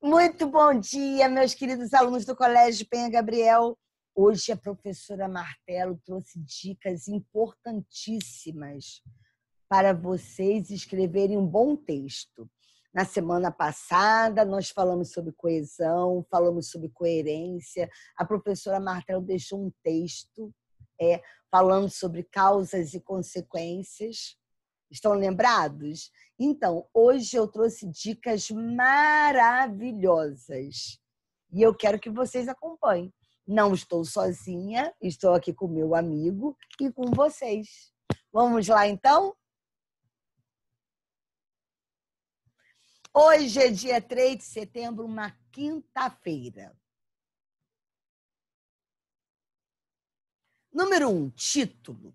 Muito bom dia, meus queridos alunos do Colégio Penha Gabriel. Hoje a professora Martelo trouxe dicas importantíssimas para vocês escreverem um bom texto. Na semana passada, nós falamos sobre coesão, falamos sobre coerência. A professora Martelo deixou um texto falando sobre causas e consequências. Estão lembrados? Então, hoje eu trouxe dicas maravilhosas e eu quero que vocês acompanhem. Não estou sozinha, estou aqui com meu amigo e com vocês. Vamos lá, então? Hoje é dia 3 de setembro, uma quinta-feira. Número 1, título.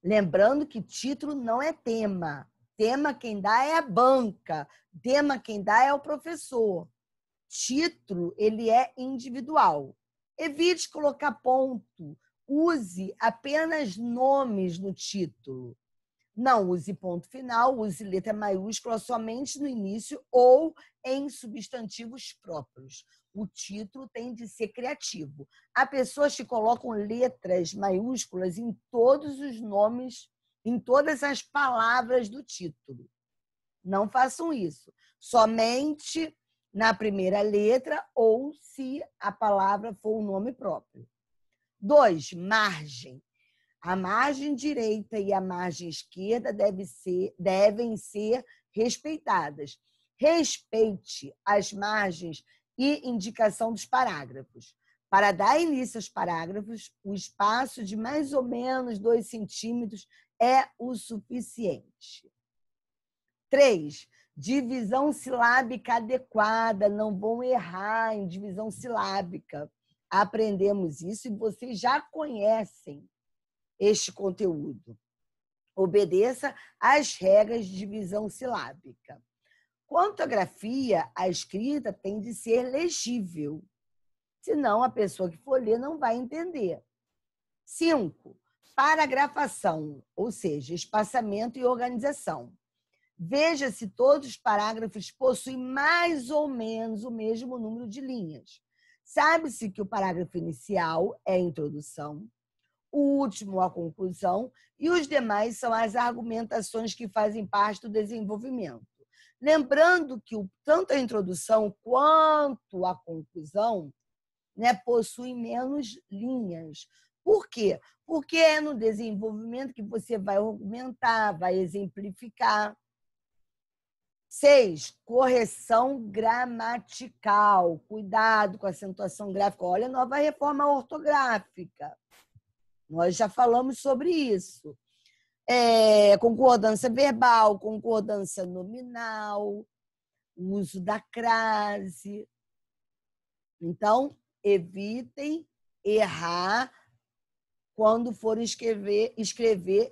Lembrando que título não é tema. Tema quem dá é a banca. Tema quem dá é o professor. Título, ele é individual. Evite colocar ponto. Use apenas nomes no título. Não use ponto final, use letra maiúscula somente no início ou em substantivos próprios. O título tem de ser criativo. Há pessoas que colocam letras maiúsculas em todos os nomes, em todas as palavras do título. Não façam isso. Somente na primeira letra ou se a palavra for o nome próprio. 2, margem. A margem direita e a margem esquerda devem ser respeitadas. Respeite as margens e indicação dos parágrafos. Para dar início aos parágrafos, o espaço de mais ou menos 2 centímetros é o suficiente. 3, divisão silábica adequada. Não vão errar em divisão silábica. Aprendemos isso e vocês já conhecem este conteúdo. Obedeça às regras de divisão silábica. Quanto à grafia, a escrita tem de ser legível. Senão, a pessoa que for ler não vai entender. 5, paragrafação, ou seja, espaçamento e organização. Veja se todos os parágrafos possuem mais ou menos o mesmo número de linhas. Sabe-se que o parágrafo inicial é a introdução, o último a conclusão, e os demais são as argumentações que fazem parte do desenvolvimento. Lembrando que tanto a introdução quanto a conclusão possuem menos linhas. Por quê? Porque é no desenvolvimento que você vai argumentar, vai exemplificar. 6, correção gramatical. Cuidado com a acentuação gráfica. Olha a nova reforma ortográfica. Nós já falamos sobre isso. Concordância verbal, concordância nominal, uso da crase. Então, evitem errar quando forem escrever,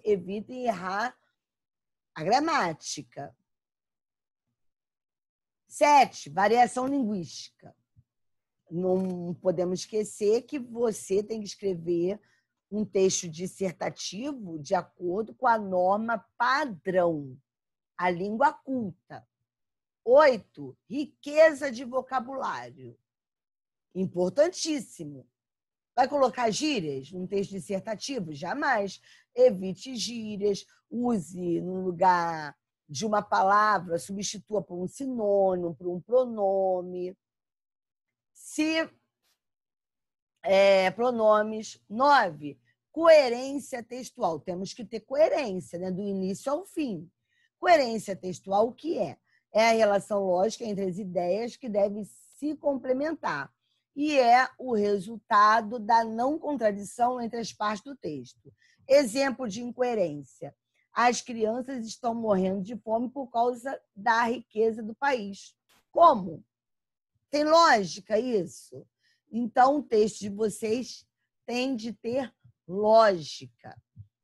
evitem errar a gramática. 7, variação linguística. Não podemos esquecer que você tem que escrever um texto dissertativo de acordo com a norma padrão, a língua culta. 8, riqueza de vocabulário. Importantíssimo. Vai colocar gírias num texto dissertativo? Jamais. Evite gírias, use no lugar de uma palavra, substitua por um sinônimo, por um pronome. Pronomes. 9, coerência textual. Temos que ter coerência, do início ao fim. Coerência textual, o que é? É a relação lógica entre as ideias que devem se complementar e é o resultado da não contradição entre as partes do texto. Exemplo de incoerência. As crianças estão morrendo de fome por causa da riqueza do país. Como? Tem lógica isso? Então, o texto de vocês tem de ter lógica.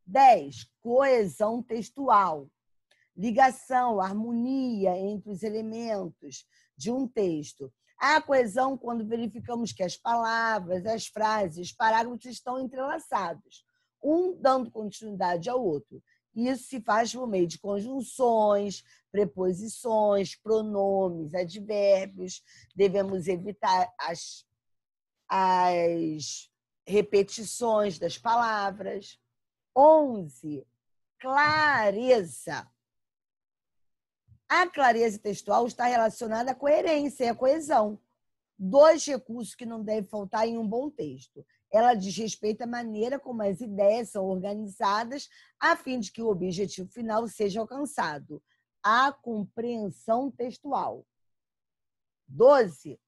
10, coesão textual. Ligação, harmonia entre os elementos de um texto. Há coesão quando verificamos que as palavras, as frases, os parágrafos estão entrelaçados, um dando continuidade ao outro. Isso se faz por meio de conjunções, preposições, pronomes, advérbios. Devemos evitar as repetições das palavras. 11. Clareza. A clareza textual está relacionada à coerência e à coesão. 2 recursos que não devem faltar em um bom texto. Ela diz respeito à maneira como as ideias são organizadas a fim de que o objetivo final seja alcançado. A compreensão textual. 12.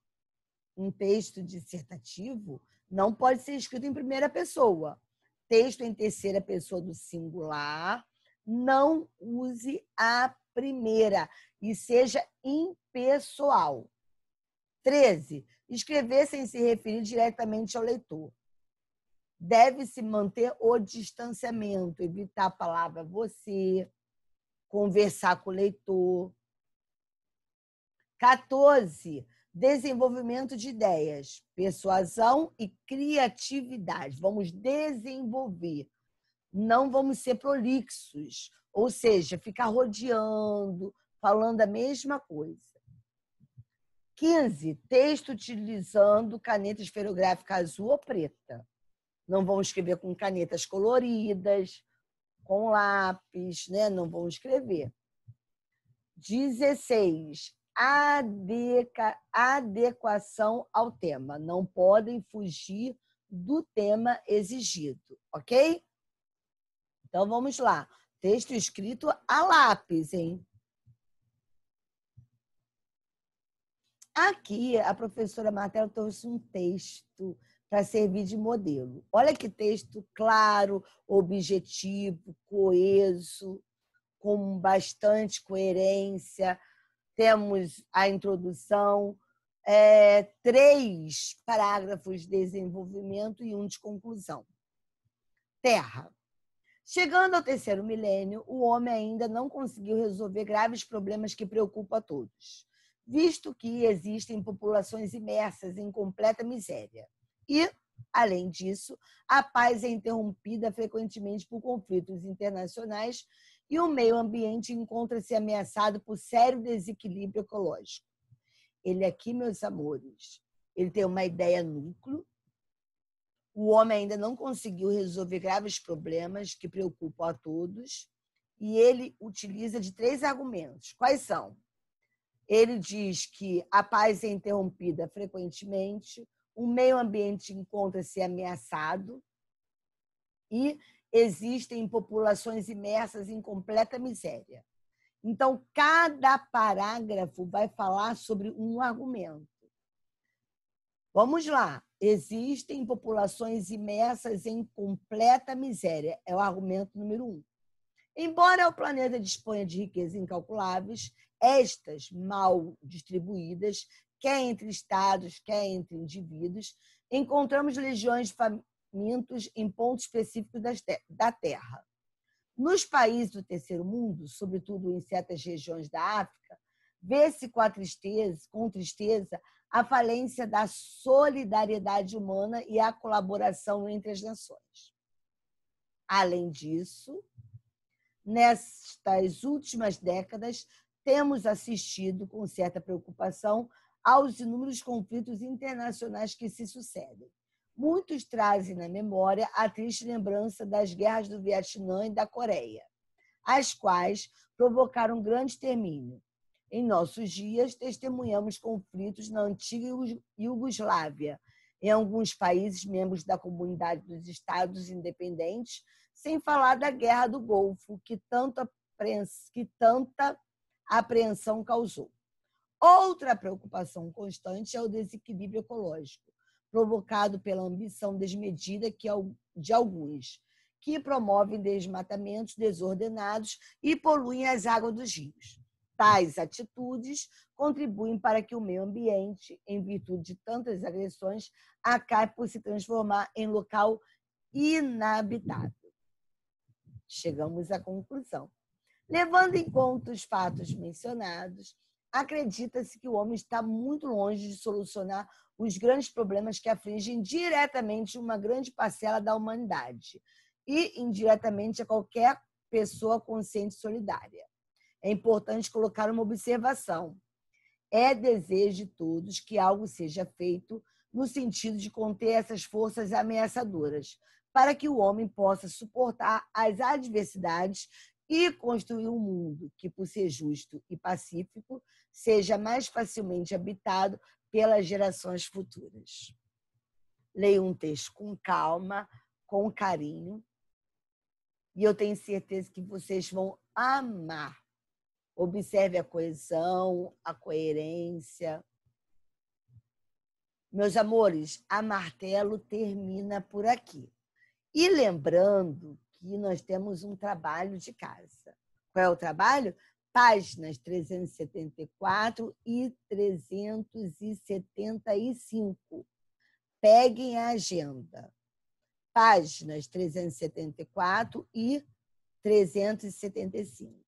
Um texto dissertativo não pode ser escrito em primeira pessoa. Texto em terceira pessoa do singular, não use a primeira e seja impessoal. 13. Escrever sem se referir diretamente ao leitor. Deve-se manter o distanciamento, evitar a palavra você, conversar com o leitor. 14. Desenvolvimento de ideias, persuasão e criatividade. Vamos desenvolver. Não vamos ser prolixos, ou seja, ficar rodeando, falando a mesma coisa. 15. Texto utilizando caneta esferográfica azul ou preta. Não vamos escrever com canetas coloridas, com lápis, né? Não vamos escrever. 16. Adequação ao tema. Não podem fugir do tema exigido, ok? Então, vamos lá. Texto escrito a lápis, hein? Aqui, a professora Martela trouxe um texto para servir de modelo. Olha que texto claro, objetivo, coeso, com bastante coerência. Temos a introdução, 3 parágrafos de desenvolvimento e 1 de conclusão. Terra. Chegando ao 3º milênio, o homem ainda não conseguiu resolver graves problemas que preocupam a todos, visto que existem populações imersas em completa miséria. E, além disso, a paz é interrompida frequentemente por conflitos internacionais e o meio ambiente encontra-se ameaçado por sério desequilíbrio ecológico. Ele aqui, meus amores, ele tem uma ideia núcleo. O homem ainda não conseguiu resolver graves problemas que preocupam a todos e ele utiliza de 3 argumentos. Quais são? Ele diz que a paz é interrompida frequentemente, o meio ambiente encontra-se ameaçado e existem populações imersas em completa miséria. Então, cada parágrafo vai falar sobre um argumento. Vamos lá. Existem populações imersas em completa miséria. É o argumento número 1. Embora o planeta disponha de riquezas incalculáveis, estas mal distribuídas, quer entre estados, quer entre indivíduos, encontramos legiões de famintos em pontos específicos da Terra. Nos países do terceiro mundo, sobretudo em certas regiões da África, vê-se com tristeza a falência da solidariedade humana e a colaboração entre as nações. Além disso, nestas últimas décadas, temos assistido com certa preocupação aos inúmeros conflitos internacionais que se sucedem. Muitos trazem na memória a triste lembrança das guerras do Vietnã e da Coreia, as quais provocaram grande extermínio. Em nossos dias, testemunhamos conflitos na antiga Iugoslávia, em alguns países membros da Comunidade dos Estados Independentes, sem falar da Guerra do Golfo, que tanta apreensão causou. Outra preocupação constante é o desequilíbrio ecológico, provocado pela ambição desmedida de alguns, que promovem desmatamentos desordenados e poluem as águas dos rios. Tais atitudes contribuem para que o meio ambiente, em virtude de tantas agressões, acabe por se transformar em local inabitável. Chegamos à conclusão. Levando em conta os fatos mencionados, acredita-se que o homem está muito longe de solucionar os grandes problemas que afligem diretamente uma grande parcela da humanidade e indiretamente a qualquer pessoa consciente e solidária. É importante colocar uma observação. É desejo de todos que algo seja feito no sentido de conter essas forças ameaçadoras, para que o homem possa suportar as adversidades e construir um mundo que, por ser justo e pacífico, seja mais facilmente habitado pelas gerações futuras. Leia um texto com calma, com carinho, e eu tenho certeza que vocês vão amar. Observe a coesão, a coerência. Meus amores, a Martelo termina por aqui. E lembrando que nós temos um trabalho de casa. Qual é o trabalho? Páginas 374 e 375. Peguem a agenda. Páginas 374 e 375.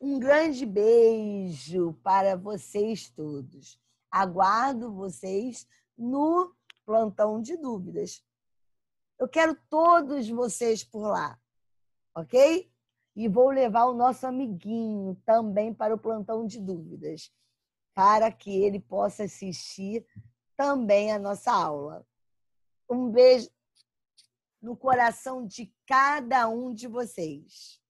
Um grande beijo para vocês todos. Aguardo vocês no plantão de dúvidas. Eu quero todos vocês por lá, ok? E vou levar o nosso amiguinho também para o plantão de dúvidas, para que ele possa assistir também a nossa aula. Um beijo no coração de cada um de vocês.